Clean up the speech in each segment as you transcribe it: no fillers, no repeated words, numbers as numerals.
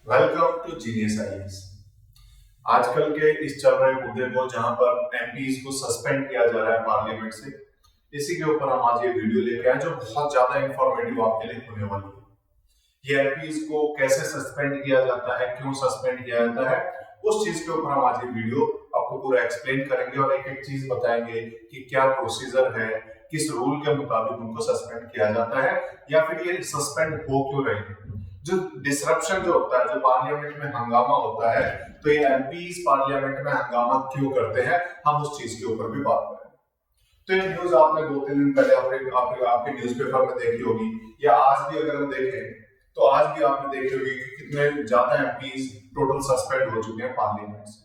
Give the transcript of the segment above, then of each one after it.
Welcome to genius IAS. आजकल के इस चल रहे मुद्दे को जहां पर एमपीज को सस्पेंड किया जा रहा है पार्लियामेंट से, इसी के ऊपर हम आज ये वीडियो लेके आए जो बहुत ज्यादा इंफॉर्मेटिव आपके लिए होने वाली है। ये एमपीज को कैसे सस्पेंड किया जाता है, क्यों सस्पेंड किया जाता है, उस चीज के ऊपर हम आज ये वीडियो आपको पूरा एक्सप्लेन करेंगे और एक एक चीज बताएंगे कि क्या प्रोसीजर है, किस रूल के मुताबिक उनको सस्पेंड किया जाता है या फिर ये सस्पेंड हो क्यों रही है। जो डिसरप्शन जो होता है, जो पार्लियामेंट में हंगामा होता है, तो ये एमपीज पार्लियामेंट में हंगामा क्यों करते हैं, हम उस चीज के ऊपर भी बात करें। तो ये न्यूज आपने 2-3 दिन पहले आपके न्यूज़पेपर में देखी होगी, या आज भी अगर हम देखें तो आज भी आपने देखी होगी कि कितने ज्यादा एमपीज टोटल सस्पेंड हो चुके हैं पार्लियामेंट से।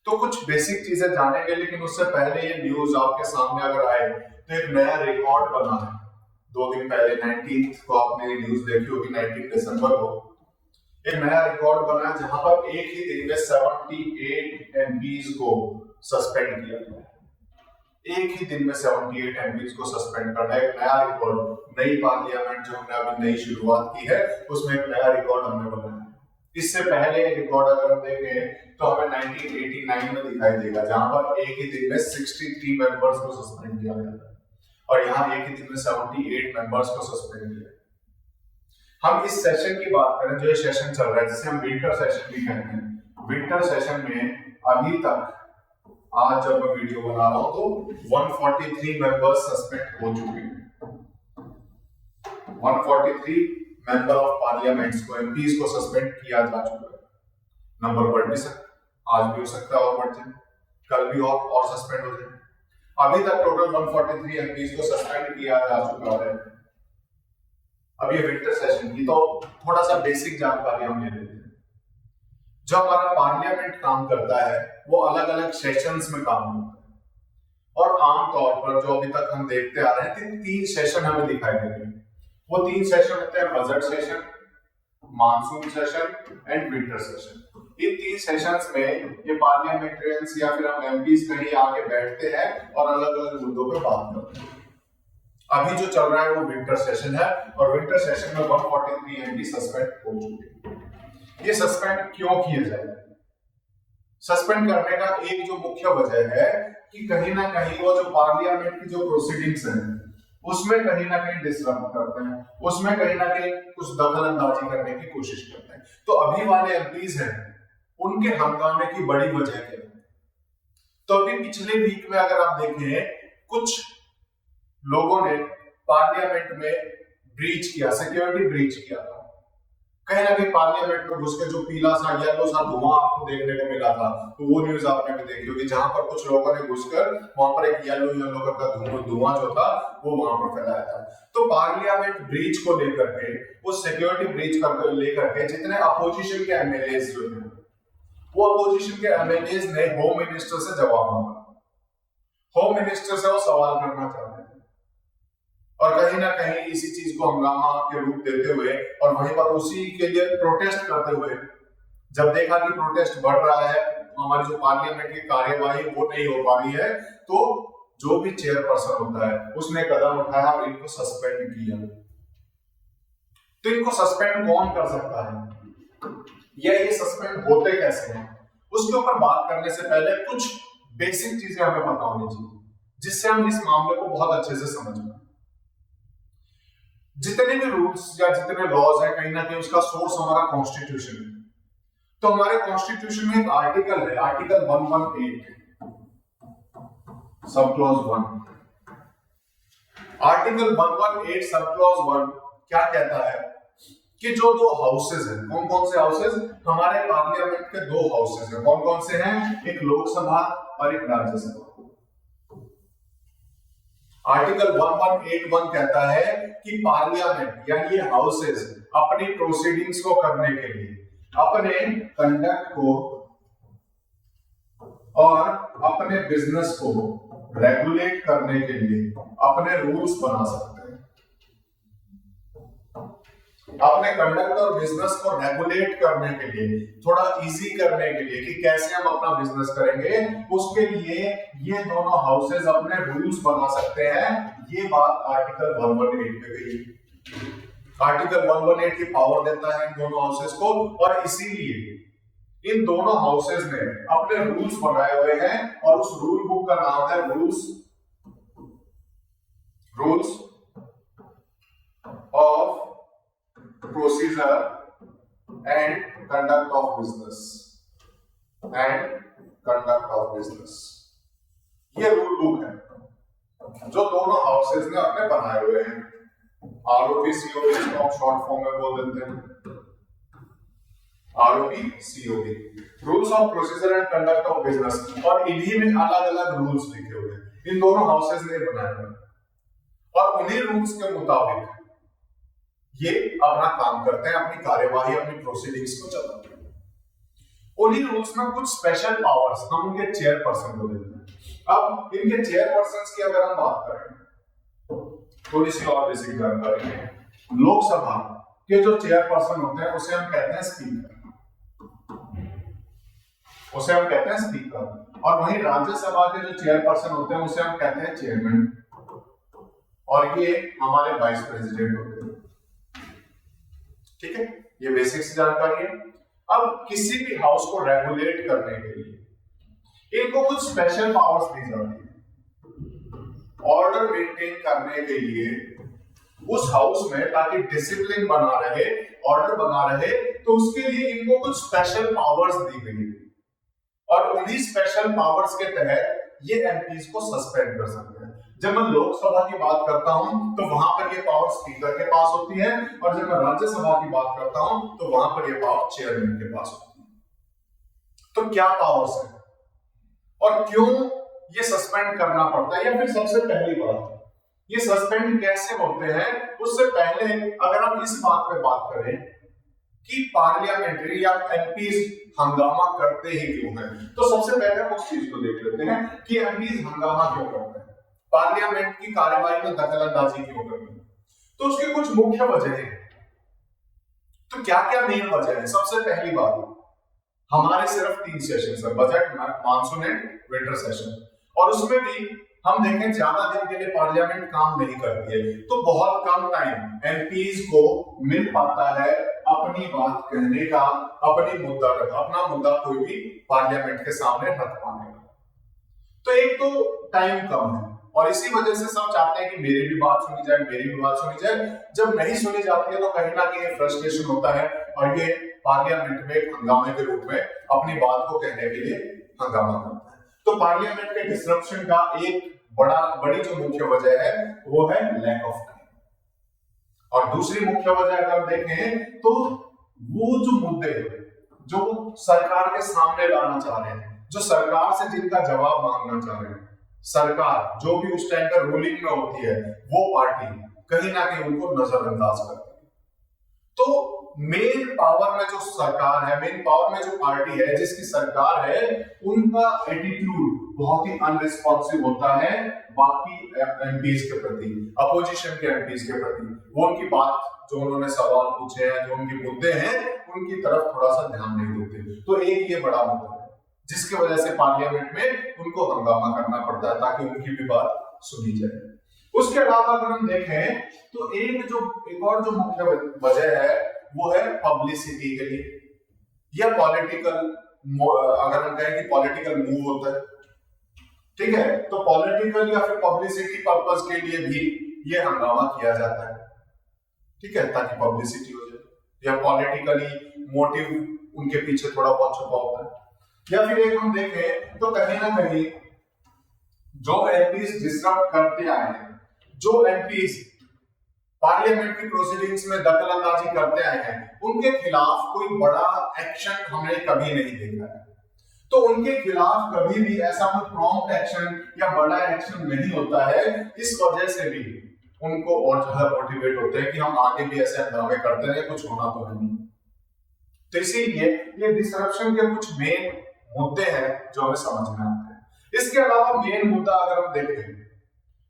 तो कुछ बेसिक चीजें जानेंगे, लेकिन उससे पहले ये न्यूज आपके सामने अगर आए तो एक नया रिकॉर्ड बना है। 2 दिन पहले 19 को आपने न्यूज देखी होगी, 19 दिसंबर को एक नया रिकॉर्ड बना है जहां पर एक ही दिन में 78 एमपीज को सस्पेंड किया गया। एक ही दिन में 78 एमपीज को सस्पेंड करना एक नया रिकॉर्ड। नई पार्लियामेंट जो हमने अभी नई शुरुआत की है, उसमें एक नया रिकॉर्ड हमने बनाया है। इससे पहले रिकॉर्ड अगर हम देखें तो हमें 1989 में दिखाई देगा, जहां पर एक ही दिन में 63 मेंबर्स को सस्पेंड किया गया था, और यहाँ एक ही दिन में 78 मेंबर्स को सस्पेंड किया। हम इस सेशन की बात करें, जो ये सेशन चल रहा है जिसे हम विंटर सेशन भी कहते हैं, विंटर सेशन में अभी तक आज जब मैं वीडियो बना रहा हूं तो 143 मेंबर्स सस्पेंड हो चुके हैं। 143 मेंबर ऑफ पार्लियामेंट्स को, एमपीज को सस्पेंड किया जा चुका है। नंबर बढ़ भी सकता, आज भी हो सकता है और बढ़ जाए, कल भी और सस्पेंड हो जाए। अभी तक टोटल 143 एमपीज को सस्पेंड किया जा चुका है। अब ये विंटर सेशन की तो थोड़ा सा बेसिक जानकारी हम ले लेते हैं। जो हमारा पार्लियामेंट काम करता है वो अलग अलग सेशंस में काम करता है, और आमतौर पर जो अभी तक हम देखते आ रहे हैं 3 सेशन हमें दिखाई देते हैं। वो 3 सेशन होते हैं: budget session, monsoon session and winter session. In 3 sessions में ये पार्लियामेंटेरियंस या फिर हम एमपीज कहीं आके बैठते हैं और अलग अलग मुद्दों पे बात करते हैं। अभी जो चल रहा है वो विंटर सेशन है, और विंटर सेशन में 143 एमपी सस्पेंड हो चुके हैं। ये सस्पेंड क्यों किए जाए? सस्पेंड करने का एक जो मुख्य वजह है कि कहीं ना कहीं वो जो पार्लियामेंट की जो प्रोसीडिंग्स हैं उसमें कहीं ना कहीं डिसरप्ट करते हैं, उसमें कहीं ना कहीं कुछ दखल अंदाजी करने की कोशिश करते हैं। तो अभी वाले एमपीज हैं, उनके हंगामे की बड़ी वजह क्या है? तो अभी पिछले वीक में अगर आप देखें, कुछ लोगों ने पार्लियामेंट में ब्रीच किया, सिक्योरिटी ब्रीच किया था। कहीं ना कहीं पार्लियामेंट में घुस के जो पीला सा येलो सा धुआं आपको देखने को मिला था, तो वो न्यूज आपने भी देखी होगी, जहां पर कुछ लोगों ने घुसकर वहां पर एक येलो का धुआं जो था वो वहां पर फैलाया था। तो पार्लियामेंट ब्रीच को लेकर के, उस सिक्योरिटी ब्रीच को लेकर के जितने अपोजिशन के एमएलएज जो थे, वो अपोजिशन के एमएलएज ने होम मिनिस्टर से जवाब मांगा। होम मिनिस्टर से वो सवाल करना चाहते हैं, और कहीं ना कहीं इसी चीज को हंगामा के रूप देते हुए और वहीं पर उसी के लिए प्रोटेस्ट करते हुए, जब देखा कि प्रोटेस्ट बढ़ रहा है, हमारी जो पार्लियामेंट की कार्यवाही वो नहीं हो पा रही है, तो जो भी चेयरपर्सन होता है उसने कदम उठाया और इनको सस्पेंड किया। तो इनको सस्पेंड कौन कर सकता है, या ये सस्पेंड होते कैसे हैं, उसके ऊपर बात करने से पहले कुछ बेसिक चीजें हमें पता होनी चाहिए, जिससे हम इस मामले को बहुत अच्छे से समझ पाए। जितने भी रूल्स या जितने लॉज है, कहीं ना कहीं उसका सोर्स हमारा कॉन्स्टिट्यूशन है। तो हमारे कॉन्स्टिट्यूशन में एक आर्टिकल है, article 118 sub clause 1। Article 118 sub clause 1 क्या कहता है कि जो 2 हाउसेज हैं, कौन कौन से हाउसेज? हमारे पार्लियामेंट के 2 हाउसेज हैं। कौन कौन से हैं? एक लोकसभा और एक राज्यसभा। आर्टिकल 1181 कहता है कि पार्लियामेंट यानी ये हाउसेज अपनी प्रोसीडिंग्स को करने के लिए, अपने कंडक्ट को और अपने बिजनेस को रेगुलेट करने के लिए अपने रूल्स बना सकते हैं। अपने कंडक्ट और बिजनेस को रेगुलेट करने के लिए, थोड़ा इजी करने के लिए कि कैसे हम अपना बिजनेस करेंगे, उसके लिए ये दोनों हाउसेज अपने रूल्स बना सकते हैं। ये बात आर्टिकल 118 में गई। आर्टिकल 118 की पावर देता है इन दोनों हाउसेस को, और इसीलिए इन दोनों हाउसेस ने अपने रूल्स बनाए हुए हैं और उस रूल बुक का नाम है rules of procedure and conduct of business ये रूल बुक है जो दोनों हाउसेस ने अपने बनाए हुए हैं। आरओपी सीओबी इसको हम शॉर्ट फॉर्म में बोल देते हैं, ROP COB, rules of procedure and conduct of business. और इन्हीं में अलग अलग रूल्स लिखे हुए हैं, इन दोनों हाउसेस ने बनाए हुए हैं और उन्हीं रूल्स के मुताबिक ये अपना काम करते हैं, अपनी कार्यवाही, अपनी प्रोसीडिंग्स को चलाते हैं। उन्हीं रूल्स में कुछ स्पेशल पावर्स हम उनके चेयरपर्सन को देते हैं। अब इनके चेयरपर्सन की अगर हम बात करें, थोड़ी सी और बेसिक जानकारी है। लोकसभा के जो चेयरपर्सन होते हैं उसे हम कहते हैं स्पीकर, और वहीं राज्यसभा के जो चेयरपर्सन होते हैं उसे हम कहते हैं चेयरमैन, और ये हमारे वाइस प्रेसिडेंट होते हैं। ठीक है, ये बेसिक सी जानकारी है। अब किसी भी हाउस को रेगुलेट करने के लिए इनको कुछ स्पेशल पावर्स दी जाती है ऑर्डर मेंटेन करने के लिए उस हाउस में, ताकि डिसिप्लिन बना रहे, ऑर्डर बना रहे, तो उसके लिए इनको कुछ स्पेशल पावर्स दी गई है और उन्हीं स्पेशल पावर्स के तहत ये एमपीज को सस्पेंड कर सकते हैं। जब मैं लोकसभा की बात करता हूं तो वहां पर ये पावर स्पीकर के पास होती है, और जब मैं राज्यसभा की बात करता हूं तो वहां पर ये पावर चेयरमैन के पास होती है। तो क्या पावर्स है और क्यों ये सस्पेंड करना पड़ता है, या फिर सबसे पहली बात ये सस्पेंड कैसे होते हैं, उससे पहले अगर हम इस बात पे बात करें कि पार्लियामेंट्री या एमपीज हंगामा करते ही क्यों हैं, तो सबसे पहले हम उस चीज को देख लेते हैं कि एमपीज हंगामा क्यों करते हैं, पार्लियामेंट की कार्यवाही में दखलंदाजी क्यों करते हैं। तो उसकी कुछ मुख्य वजह है। तो क्या क्या मेन वजह है? सबसे पहली बात, हमारे सिर्फ 3 सेशन है, budget, monsoon and winter session, और उसमें भी हम देखें ज्यादा दिन के लिए पार्लियामेंट काम नहीं करती है, तो बहुत कम टाइम एमपीज को मिल पाता है अपनी बात कहने का, अपना मुद्दा कोई भी पार्लियामेंट के सामने रख पाने का। तो एक तो टाइम कम है, और इसी वजह से सब चाहते हैं कि मेरी भी बात सुनी जाए। जब नहीं सुनी जाती है तो कहीं ना कहीं फ्रस्ट्रेशन होता है, और ये पार्लियामेंट में हंगामे के रूप में अपनी बात को कहने के लिए हंगामा करता है। तो पार्लियामेंट के डिसरप्शन का एक बड़ी जो मुख्य वजह है वो है लैक ऑफ टाइम। और दूसरी मुख्य वजह अगर देखें तो वो जो मुद्दे जो सरकार के सामने लाना चाह रहे हैं, जो सरकार से जिनका जवाब मांगना चाह रहे हैं, सरकार जो भी उस टाइम पर रूलिंग में होती है, वो पार्टी कहीं ना कहीं उनको नजरअंदाज करती है। तो मेन पावर में जो सरकार है, मेन पावर में जो पार्टी है, जिसकी सरकार है, उनका एटीट्यूड बहुत ही अनरिस्पॉन्सिव होता है बाकी एमपीज के प्रति, अपोजिशन के एमपीज के प्रति। वो उनकी बात, जो उन्होंने सवाल पूछे हैं, जो उनके मुद्दे हैं, उनकी तरफ थोड़ा सा ध्यान नहीं देते। तो एक ये बड़ा मुद्दा है जिसकी वजह से पार्लियामेंट में उनको हंगामा करना पड़ता है ताकि उनकी भी बात सुनी जाए। उसके अलावा अगर हम देखें तो एक और जो मुख्य वजह है वो है पब्लिसिटी के लिए, या पॉलिटिकल, अगर हम कहें कि पॉलिटिकल मूव होता है, ठीक है, तो पॉलिटिकल या फिर पब्लिसिटी पर्पस के लिए भी ये हंगामा किया जाता है, ठीक है, ताकि पब्लिसिटी हो जाए, या पॉलिटिकली मोटिव उनके पीछे थोड़ा बहुत छुपा होता है। या फिर एक हम देखें तो कहीं ना कहीं जो एमपीज डिस्टर्ब करते आए हैं, जो एमपीज पार्लियामेंट की प्रोसीडिंग्स में दखलंदाजी करते आए हैं, उनके खिलाफ कोई बड़ा एक्शन हमने कभी नहीं देखा है। तो उनके खिलाफ कभी भी ऐसा कोई प्रॉम्प्ट एक्शन या बड़ा एक्शन नहीं होता है। इस वजह से भी उनको और ज्यादा मोटिवेट होते हैं कि हम आगे भी ऐसे हंगामे करते रहे, कुछ होना तो है नहीं। तो इसीलिए ये डिसरप्शन के कुछ मेन मुद्दे हैं जो हमें समझ में आते हैं। इसके अलावा मेन मुद्दा अगर हम देखें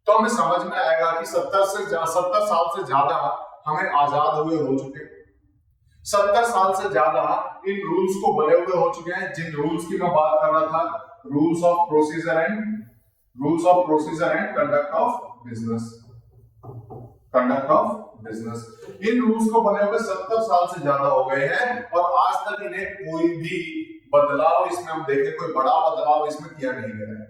तो हमें समझ में आएगा कि 70 साल से ज्यादा हमें आजाद हुए हो चुके, 70 साल से ज्यादा इन रूल्स को बने हुए हो चुके हैं। जिन रूल्स की मैं बात कर रहा था, rules of procedure and conduct of business. In rules को बने हुए 70 साल से ज्यादा हो गए हैं और आज तक इन्हें कोई भी बदलाव, इसमें हम देखें कोई बड़ा बदलाव इसमें किया नहीं गया है,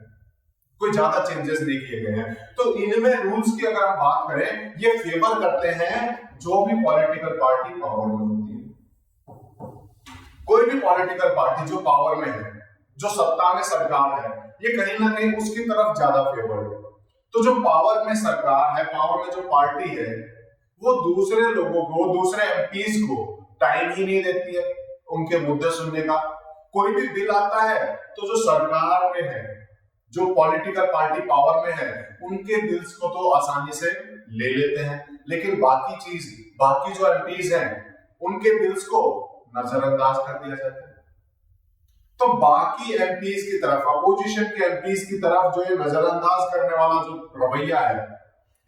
कोई ज्यादा चेंजेस नहीं किए गए हैं। तो इनमें रूल्स की अगर हम बात करें, ये फेवर करते हैं जो भी पॉलिटिकल पार्टी पावर में होती है। कोई भी पॉलिटिकल पार्टी जो पावर में है, जो सत्ता में सरकार है, ये कहीं ना कहीं उसकी तरफ ज्यादा फेवर है। तो जो पावर में सरकार है, पावर में जो पार्टी है, वो दूसरे लोगों को, दूसरे एमपीज को टाइम ही नहीं देती है उनके मुद्दे सुनने का। कोई भी बिल आता है तो जो सरकार में है, जो पॉलिटिकल पार्टी पावर में है, उनके बिल्स को तो आसानी से ले लेते हैं, लेकिन बाकी जो एमपीज हैं, उनके बिल्स को नजरअंदाज कर दिया जाता है। तो बाकी एमपीज की तरफ, अपोजिशन के एमपीज की तरफ जो ये नजरअंदाज करने वाला जो रवैया है,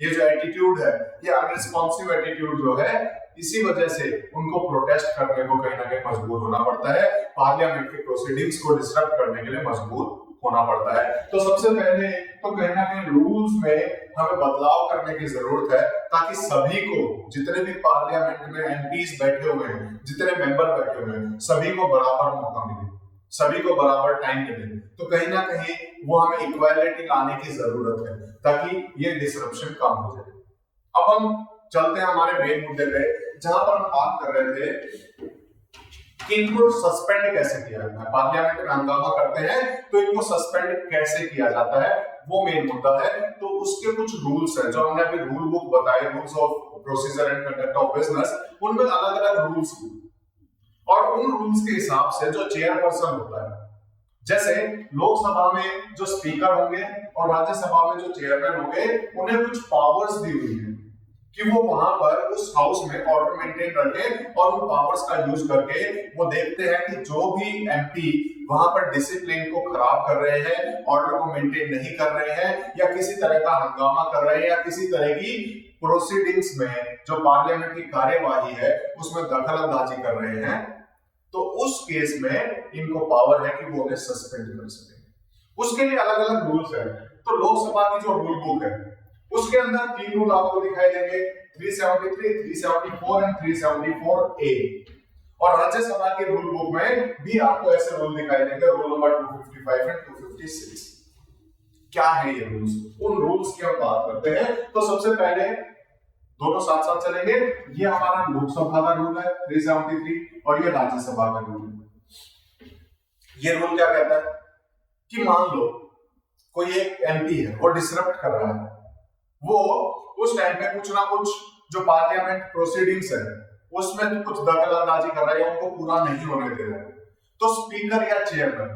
ये जो एटीट्यूड है, ये अनरिस्पॉन्सिव एटीट्यूड जो है, इसी वजह से उनको प्रोटेस्ट करने को कहीं ना कहीं मजबूर होना पड़ता है, पार्लियामेंट के प्रोसीडिंग्स को डिस्टर्ब करने के लिए मजबूर होना पड़ता है। तो सबसे पहले तो कहीं ना कहीं रूल्स में हमें बदलाव करने की जरूरत है, ताकि सभी को, जितने भी पार्लियामेंट में एमपीज बैठे हुए हैं, जितने मेंबर बैठे हुए हैं, सभी को बराबर मौका मिले, सभी को बराबर टाइम मिले। तो कहीं ना कहीं वो हमें इक्वालिटी लाने की जरूरत है, ताकि ये डिसरप्शन कम हो जाए। अब हम चलते हैं हमारे मेन मुद्दे पे, जहां पर हम बात कर रहे थे कि इनको सस्पेंड कैसे किया जाता है। पार्लियामेंट में हंगामा करते हैं तो इनको सस्पेंड कैसे किया जाता है, वो मेन मुद्दा है। तो उसके कुछ रूल्स हैं जो हमने अभी रूल बुक बताए, rules of procedure and conduct of business, उनमें अलग अलग रूल्स हैं और उन रूल्स के हिसाब से जो चेयरपर्सन होता है, जैसे लोकसभा में जो स्पीकर होंगे और राज्यसभा में जो चेयरमैन होंगे, उन्हें कुछ पावर्स दी हुई है कि वो वहां पर उस हाउस में ऑर्डर मेंटेन रखें और उन पावर्स का यूज करके वो देखते हैं कि जो भी एमपी वहां पर डिसिप्लिन को खराब कर रहे हैं, ऑर्डर को मेंटेन नहीं कर रहे हैं, या किसी तरह का हंगामा कर रहे हैं, या किसी तरह की प्रोसीडिंग्स में जो पार्लियामेंट की कार्यवाही है उसमें दखल अंदाजी कर रहे हैं, तो उस केस में इनको पावर है कि वो उन्हें सस्पेंड कर सकें। उसके लिए अलग अलग रूल्स हैं। तो लोकसभा की जो रूल बुक है, उसके अंदर 3 रूल आपको दिखाई देंगे, 373, 374 एंड 374A। और राज्यसभा के रूल बुक में भी आपको ऐसे रूल दिखाई देंगे, रूल नंबर 255 एंड 256। क्या है ये रूल्स? उन रूल्स की हम बात करते हैं। तो सबसे पहले दोनों साथ साथ चलेंगे। ये हमारा लोकसभा का रूल है 373 और ये राज्यसभा का रूल है। ये रूल क्या कहता है कि मान लो कोई एक एमपी है, वो डिसरप्ट कर रहा है, वो उस टाइम पे कुछ ना कुछ जो पार्लियामेंट प्रोसीडिंग्स है उसमें कुछ दखल अंदाजी कर रहा है, उनको पूरा नहीं होने दे रहा है, तो स्पीकर या चेयरमैन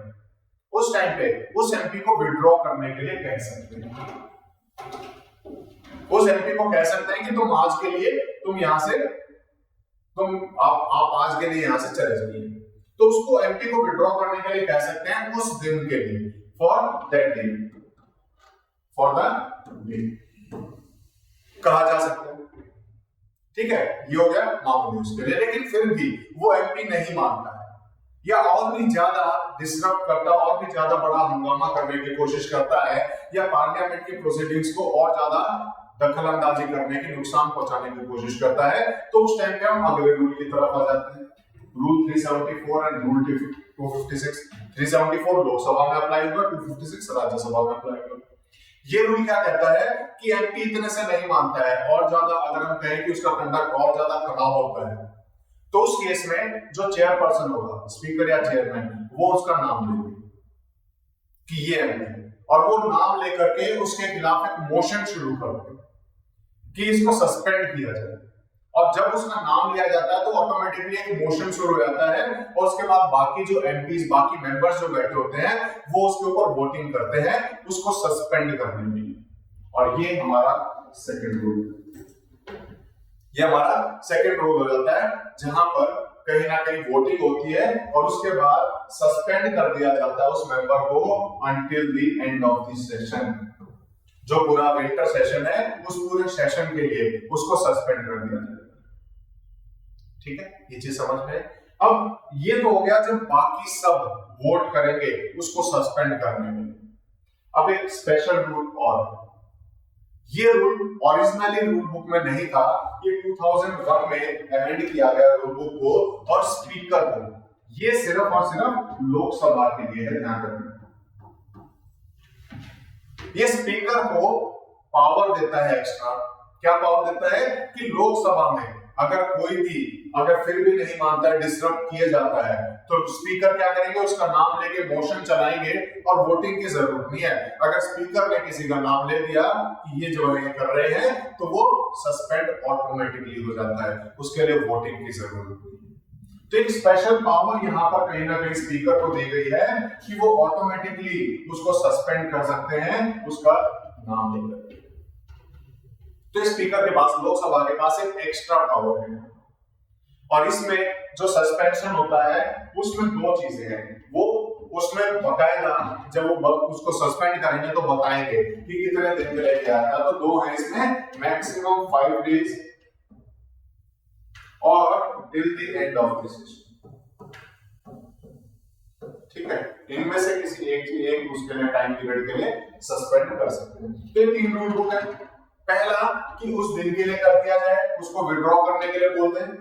उस टाइम पे उस एमपी को विड्रॉ करने के लिए कह सकते हैं। उस एमपी को कह सकते हैं कि तुम आज के लिए आप आज के लिए यहां से चले जाइए। तो उसको एमपी को विड्रॉ करने के लिए कह सकते हैं उस दिन के लिए, for that day, for the day कहा जा सकता है। ठीक है, ये हो गया मामूली उसके लिए। लेकिन फिर भी वो एमपी नहीं मानता है या और भी ज्यादा डिस्टर्ब करता है, और भी ज्यादा बड़ा हंगामा करने की कोशिश करता है, या पार्लियामेंट की प्रोसीडिंग्स को और ज्यादा दखल अंदाजी करने की, नुकसान पहुंचाने की कोशिश करता है, तो उस टाइम पे हम अगले रूल की तरफ आ जाते हैं। Rule 374 and rule 256। 374 लोकसभा में अप्लाई होगा, 256 राज्यसभा में अप्लाई होगा। ये रूल क्या कहता है कि एमपी इतने से नहीं मानता है, और ज्यादा अगर हम कहें कि उसका कंडक्ट और ज्यादा खराब होता है, तो उस केस में जो चेयरपर्सन होगा, स्पीकर या चेयरमैन, वो उसका नाम लेंगे कि ये एमपी, और वो नाम लेकर के उसके खिलाफ एक मोशन शुरू करते कि इसको सस्पेंड किया जाए। और जब उसका नाम लिया जाता है तो ऑटोमेटिकली एक मोशन शुरू हो जाता है, और उसके बाद बाकी जो एमपीज, बाकी मेंबर्स जो बैठे होते हैं, वो उसके ऊपर वोटिंग करते हैं उसको सस्पेंड करने के लिए। और ये हमारा सेकंड रूल, ये हमारा सेकंड रूल हो जाता है, जहां पर कहीं ना कहीं वोटिंग होती है और उसके बाद सस्पेंड कर दिया जाता है उस मेंबर को until the end of the session. जो पूरा विंटर सेशन है, उस पूरे सेशन के लिए उसको सस्पेंड कर दिया जाता है। ठीक है, ये चीज समझ में। अब ये तो हो गया जब बाकी सब वोट करेंगे उसको सस्पेंड करने में। अब एक स्पेशल रूल और, ये रूल ओरिजिनली रूल बुक में नहीं था, ये 2001 में अमेंड किया गया रूल बुक को और स्पीकर को। ये सिर्फ और सिर्फ लोकसभा के लिए है, ध्यान रखना। ये स्पीकर को पावर देता है एक्स्ट्रा, क्या पावर देता है कि लोकसभा में अगर कोई भी अगर फिर भी नहीं मानता है, डिसरप्ट किया जाता है, तो स्पीकर क्या करेंगे, उसका नाम लेके मोशन चलाएंगे और वोटिंग की जरूरत नहीं है। अगर स्पीकर ने किसी का नाम ले दिया कि ये जो है कर रहे हैं, तो वो सस्पेंड ऑटोमेटिकली हो जाता है, उसके लिए वोटिंग की जरूरत नहीं है। तो एक स्पेशल पावर यहाँ पर कहीं ना कहीं स्पीकर को दी गई है कि वो ऑटोमेटिकली उसको सस्पेंड कर सकते हैं उसका नाम लेकर। तो स्पीकर के पास, लोकसभा के पास एक एक्स्ट्रा पावर है, और इसमें जो सस्पेंशन होता है उसमें दो चीजें हैं। वो उसमें बकायदा जब वो उसको सस्पेंड करेंगे तो बताएंगे कि कितने दिन के लिए किया था। तो दो है इसमें, मैक्सिमम 5 डेज और till the end of the session. ठीक है, इनमें से किसी एक उसके लिए टाइम पीरियड के लिए सस्पेंड कर सकते हैं। तो 3 रूल बुक है। पहला कि उस दिन के लिए कर दिया जाए, उसको विड्रॉ करने के लिए बोलते हैं।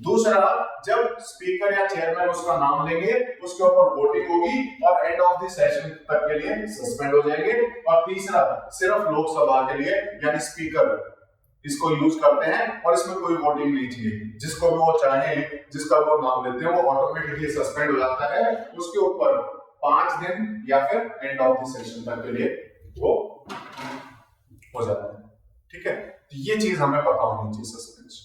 दूसरा, जब स्पीकर या चेयरमैन उसका नाम लेंगे उसके ऊपर वोटिंग होगी और एंड ऑफ द सेशन तक के लिए सस्पेंड हो जाएंगे। और तीसरा, सिर्फ लोकसभा के लिए, यानी स्पीकर इसको यूज करते हैं और इसमें कोई वोटिंग नहीं चाहिए। जिसको भी वो चाहे, जिसका वो नाम लेते हैं, वो ऑटोमेटिकली सस्पेंड हो जाता है। उसके ऊपर 5 दिन या फिर एंड ऑफ द सेशन तक के लिए वो हो जाता है। ठीक है, तो ये चीज हमें पता होनी चाहिए। सस्पेंशन,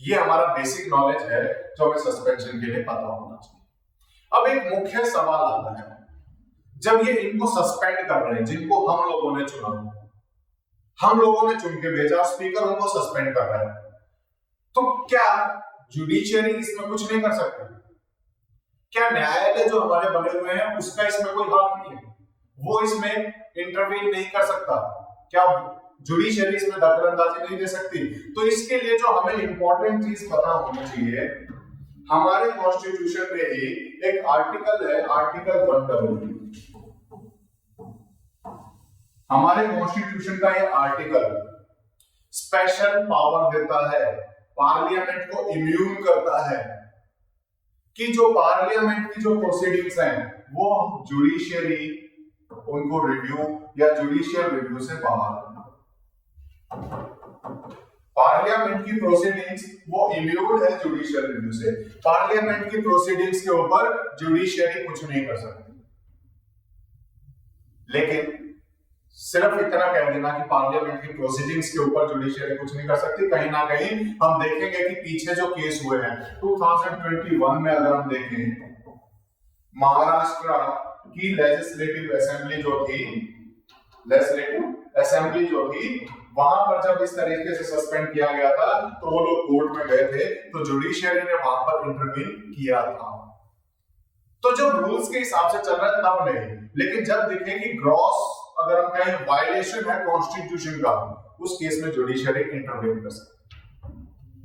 ये हमारा बेसिक नॉलेज है जो हमें सस्पेंशन के लिए पता होना चाहिए। अब एक मुख्य सवाल आता है, जब ये इनको सस्पेंड कर रहे हैं, जिनको हम लोगों ने चुना, हम लोगों ने चुन के भेजा, स्पीकर उनको सस्पेंड कर रहा है, तो क्या जुडिशियरी इसमें कुछ नहीं कर सकती? क्या न्यायालय जो हमारे बने हुए हैं उसका इसमें कोई हाथ नहीं है? वो इसमें इंटरवीन नहीं कर सकता? क्या जुडिशियरी इसमें दखलंदाजी नहीं दे सकती? तो इसके लिए जो हमें इंपॉर्टेंट चीज पता होनी चाहिए, हमारे कॉन्स्टिट्यूशन में ही एक आर्टिकल है, आर्टिकल 122। हमारे कॉन्स्टिट्यूशन का ये आर्टिकल स्पेशल पावर देता है, पार्लियामेंट को इम्यून करता है कि जो पार्लियामेंट की जो प्रोसीडिंग्स हैं वो जुडिशियरी उनको रिव्यू या जुडिशियल रिव्यू से बाहर। पार्लियामेंट की प्रोसीडिंग्स वो इम्यून है जुडिशियल रिव्यू से। पार्लियामेंट की प्रोसीडिंग्स के ऊपर जुडिशियरी कुछ नहीं कर सकती। लेकिन सिर्फ इतना कह देना कि पार्लियामेंट की प्रोसीडिंग्स के ऊपर जुडिशियरी कुछ नहीं कर सकती, कहीं ना कहीं हम देखेंगे कि पीछे जो केस हुए हैं 2021 में, अगर हम देखें, महाराष्ट्र की लेजिस्लेटिव असेंबली जो थी, वहां पर जब इस तरीके से सस्पेंड किया गया था तो वो लोग कोर्ट में गए थे, तो जुडिशियरी ने वहां पर इंटरवीन किया था। तो जब रूल्स के हिसाब से चल रहा है तब नहीं, लेकिन जब दिखे कि ग्रॉस अगर हम कहें वायलेशन है कॉन्स्टिट्यूशन का, उस केस में जुडिशियरी इंटरवीन कर सकती है।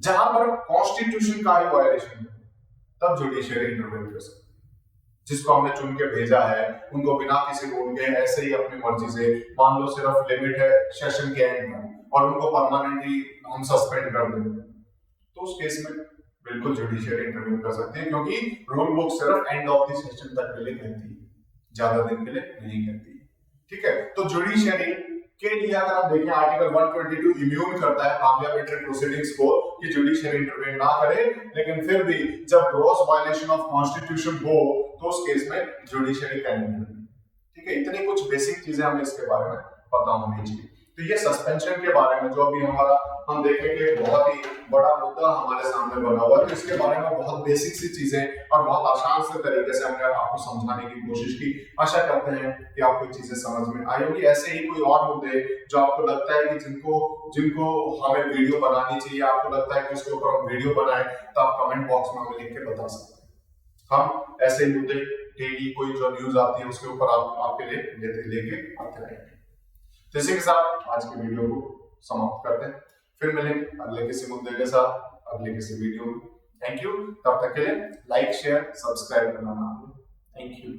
जहां पर कॉन्स्टिट्यूशन का ही वायलेशन है तब जुडिशियरी इंटरवीन कर सकती है। जिसको हमने चुन के भेजा है उनको बिना किसी रूल के ऐसे ही अपनी मर्जी से, मान लो सिर्फ लिमिट है सेशन के एंड में, और उनको परमानेंटली हम सस्पेंड कर देंगे, तो उस केस में बिल्कुल जुडिशियरी इंटरवीन कर सकते हैं, क्योंकि रूल बुक सिर्फ एंड ऑफ द सेशन तक के लिए कहती है, ज्यादा दिन के लिए नहीं कहती। ठीक है, तो जुडिशियरी के लिए अगर आप देखें आर्टिकल 122 इम्यून करता है पार्लियामेंट्री प्रोसीडिंग्स को कि जुडिशियरी इंटरवीन ना करे, लेकिन फिर भी जब ग्रॉस वायलेशन ऑफ कॉन्स्टिट्यूशन हो तो उस केस में जुडिशियरी कैन इंटरवीन। ठीक है, इतनी कुछ बेसिक चीजें हमें इसके बारे में पता होनी चाहिए। तो ये सस्पेंशन के बारे में जो अभी हमारा हम देखेंगे बहुत ही बड़ा मुद्दा हमारे सामने बना हुआ है, तो इसके बारे में बहुत बेसिक सी चीजें और बहुत आसान से तरीके से हमने आपको समझाने की कोशिश की। आशा करते हैं कि आपको चीजें समझ में आई होगी। ऐसे ही कोई और मुद्दे जो आपको लगता है कि जिनको हमें वीडियो बनानी चाहिए, आपको लगता है कि उसके ऊपर हम वीडियो बनाएं, तो आप कमेंट बॉक्स में हमें लिख के बता सकते हैं। हम ऐसे ही मुद्दे डेली कोई जो न्यूज आती है उसके ऊपर आपके लिए लेके आते रहेंगे। तो इसी के साथ आज की वीडियो को समाप्त करते हैं, फिर मिलेंगे अगले किसी मुद्दे के साथ अगले किसी वीडियो में। थैंक यू, तब तक के लिए लाइक शेयर सब्सक्राइब करना ना भूलें। Thank you.